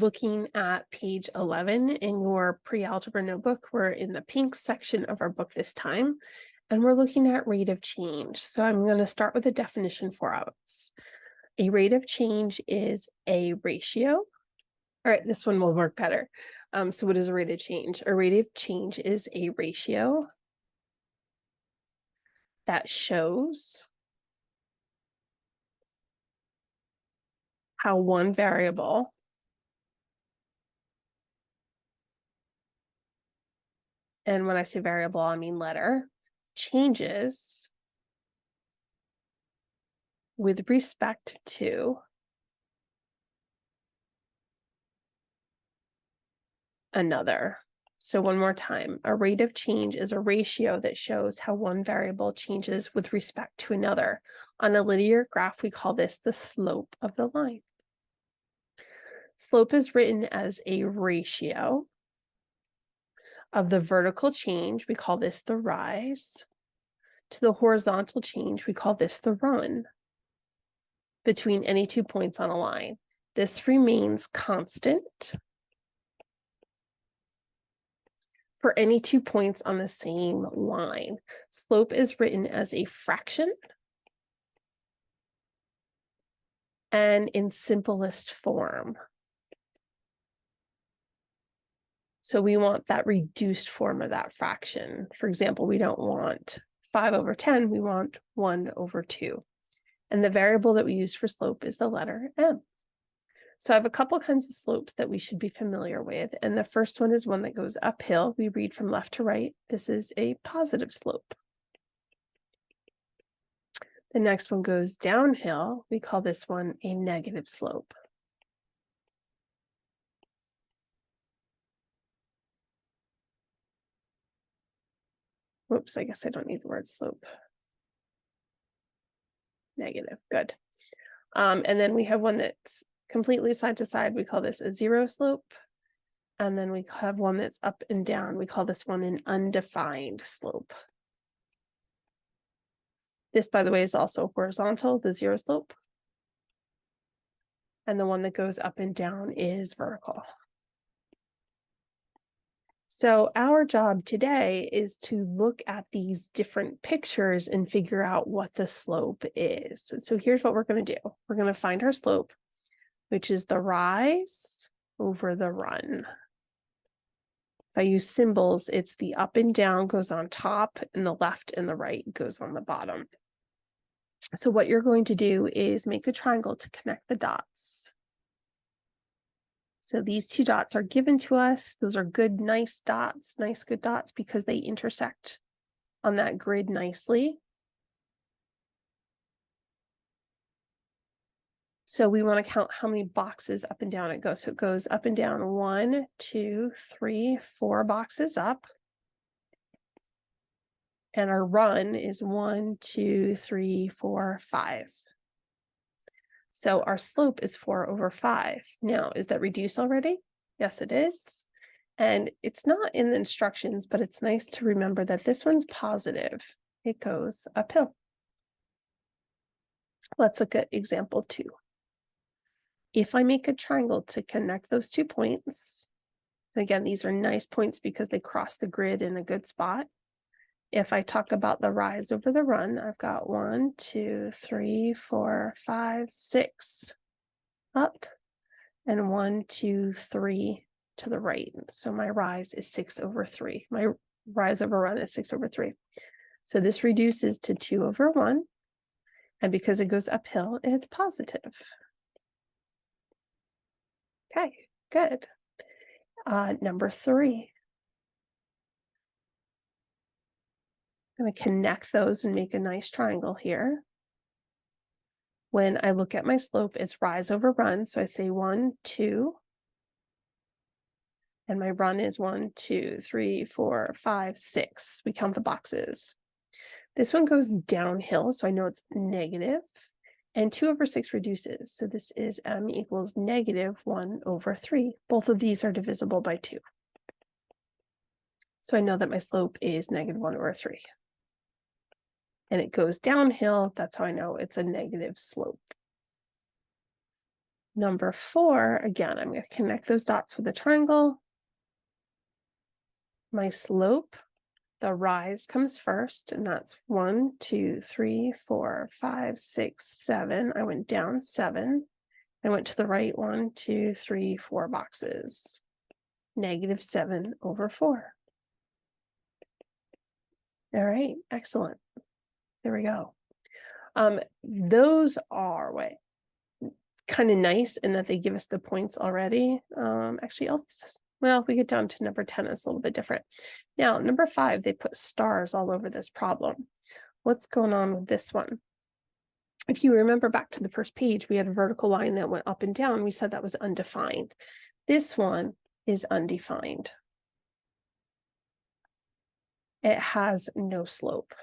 looking at page 11 in your pre-algebra notebook. We're in the pink section of our book this time, and we're looking at rate of change. So I'm going to start with a definition for us. A rate of change is a ratio. All right, this one will work better. So what is a rate of change? A rate of change is a ratio that shows how one variable and when I say variable, I mean letter, changes with respect to another. So one more time, a rate of change is a ratio that shows how one variable changes with respect to another. On a linear graph, we call this the slope of the line. Slope is written as a ratio of the vertical change, we call this the rise, to the horizontal change, we call this the run, between any 2 points on a line. This remains constant for any 2 points on the same line. Slope is written as a fraction and in simplest form. So we want that reduced form of that fraction. For example, we don't want 5/10, we want 1/2. And the variable that we use for slope is the letter m. So I have a couple kinds of slopes that we should be familiar with. And the first one is one that goes uphill. We read from left to right. This is a positive slope. The next one goes downhill. We call this one a negative slope. Whoops, I guess I don't need the word slope. Negative, good. And then we have one that's completely side to side. We call this a zero slope. And then we have one that's up and down. We call this one an undefined slope. This, by the way, is also horizontal, the zero slope. And the one that goes up and down is vertical. So our job today is to look at these different pictures and figure out what the slope is. So here's what we're going to do. We're going to find our slope, which is the rise over the run. If I use symbols, it's the up and down goes on top and the left and the right goes on the bottom. So what you're going to do is make a triangle to connect the dots. So these two dots are given to us. Those are good, nice dots, nice, good dots because they intersect on that grid nicely. So we want to count how many boxes up and down it goes. So it goes up and down 1, 2, 3, 4 boxes up. And our run is 1, 2, 3, 4, 5. So our slope is 4/5. Now, is that reduced already? Yes, it is. And it's not in the instructions, but it's nice to remember that this one's positive. It goes uphill. Let's look at example 2. If I make a triangle to connect those 2 points, again, these are nice points because they cross the grid in a good spot. If I talk about the rise over the run, I've got 1, 2, 3, 4, 5, 6 up and 1, 2, 3 to the right. So my rise is 6/3. My rise over run is 6/3. So this reduces to 2/1. And because it goes uphill, it's positive. Okay, good. Number 3. I'm going to connect those and make a nice triangle here. When I look at my slope, it's rise over run. So I say 1, 2. And my run is 1, 2, 3, 4, 5, 6. We count the boxes. This one goes downhill, so I know it's negative. And 2/6 reduces. So this is m equals -1/3. Both of these are divisible by 2. So I know that my slope is -1/3. And it goes downhill. That's how I know it's a negative slope. Number 4, again, I'm going to connect those dots with a triangle. My slope, the rise comes first, and that's 1, 2, 3, 4, 5, 6, 7. I went down 7. I went to the right 1, 2, 3, 4 boxes. -7/4. All right, excellent. There we go. Those are kind of nice in that they give us the points already. Actually, well, we get down to number 10, it's a little bit different. Now, number 5, they put stars all over this problem. What's going on with this one? If you remember back to the first page, we had a vertical line that went up and down. We said that was undefined. This one is undefined. It has no slope.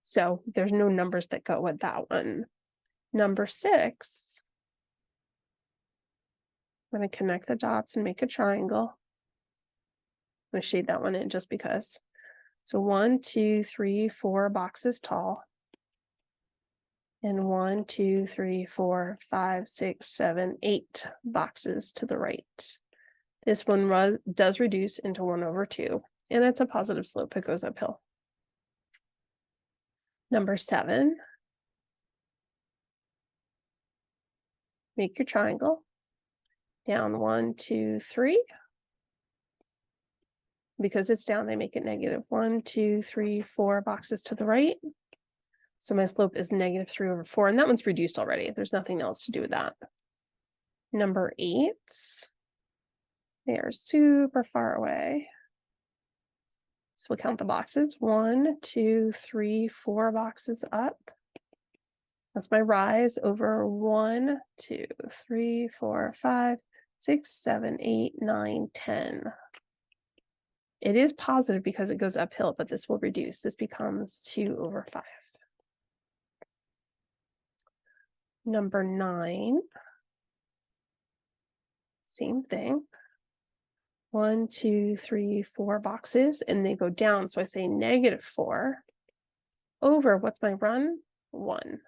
So there's no numbers that go with that one. Number 6, I'm going to connect the dots and make a triangle. I'm going to shade that one in just because. So 1, 2, 3, 4 boxes tall. And 1, 2, 3, 4, 5, 6, 7, 8 boxes to the right. This one does reduce into 1/2, and it's a positive slope. It goes uphill. Number 7, make your triangle. Down 1, 2, 3. Because it's down, they make it negative. 1, 2, 3, 4 boxes to the right. So my slope is -3/4, and that one's reduced already. There's nothing else to do with that. Number 8, they are super far away. So we'll count the boxes. 1, 2, 3, 4 boxes up. That's my rise over 1, 2, 3, 4, 5, 6, 7, 8, 9, 10. It is positive because it goes uphill, but this will reduce. This becomes 2/5. Number 9, same thing. 1, 2, 3, 4 boxes, and they go down. So I say -4 over, what's my run? 1.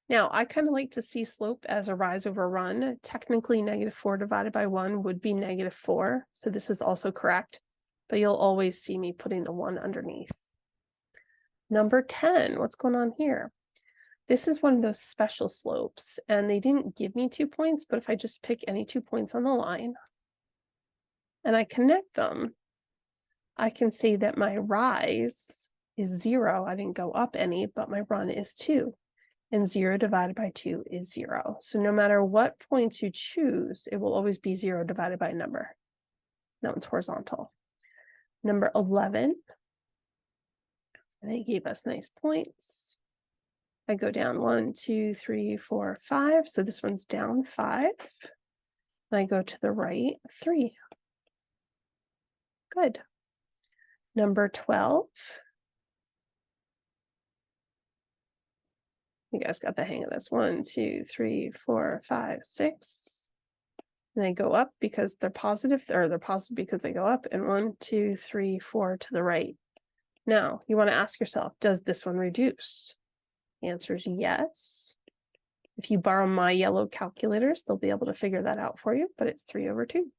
Now, I kind of like to see slope as a rise over run. Technically, -4 divided by 1 would be -4. So this is also correct, but you'll always see me putting the 1 underneath. Number 10, what's going on here? This is one of those special slopes, and they didn't give me 2 points, but if I just pick any 2 points on the line, and I connect them, I can say that my rise is 0. I didn't go up any, but my run is 2. And 0 divided by 2 is 0. So no matter what points you choose, it will always be 0 divided by a number. That one's horizontal. Number 11, they gave us nice points. I go down 1, 2, 3, 4, 5. So this one's down 5. And I go to the right 3. Good. Number 12. You guys got the hang of this. 1, 2, 3, 4, 5, 6. And they go up because they're positive, or they're positive because they go up. And 1, 2, 3, 4 to the right. Now, you want to ask yourself, does this one reduce? The answer is yes. If you borrow my yellow calculators, they'll be able to figure that out for you, but it's 3/2.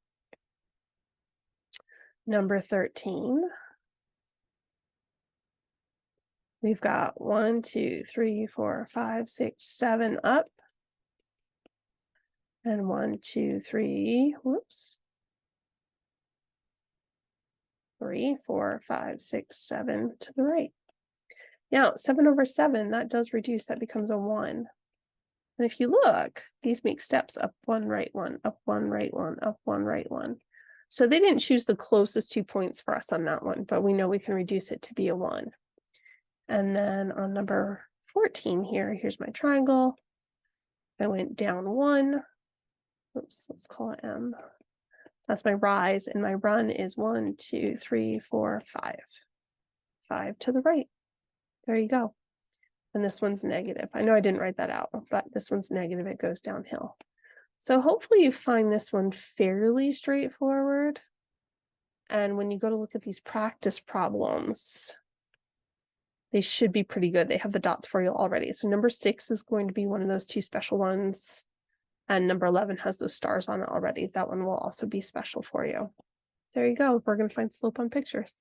Number 13. We've got 1, 2, 3, 4, 5, 6, 7 up. And 1, 2, 3, 3, 4, 5, 6, 7 to the right. Now, 7/7, that does reduce. That becomes a 1. And if you look, these make steps: up 1, right 1, up 1, right 1, up 1, right 1. So they didn't choose the closest 2 points for us on that one, but we know we can reduce it to be a 1. And then on number 14 here, here's my triangle. I went down 1. Let's call it M. That's my rise, and my run is 1, 2, 3, 4, 5. 5 to the right. There you go. And this one's negative. I know I didn't write that out, but this one's negative. It goes downhill. So hopefully you find this one fairly straightforward. And when you go to look at these practice problems, They should be pretty good. They have the dots for you already. So number 6 is going to be one of those 2 special ones. And number 11 has those stars on it already. That one will also be special for you. There you go. We're going to find slope on pictures.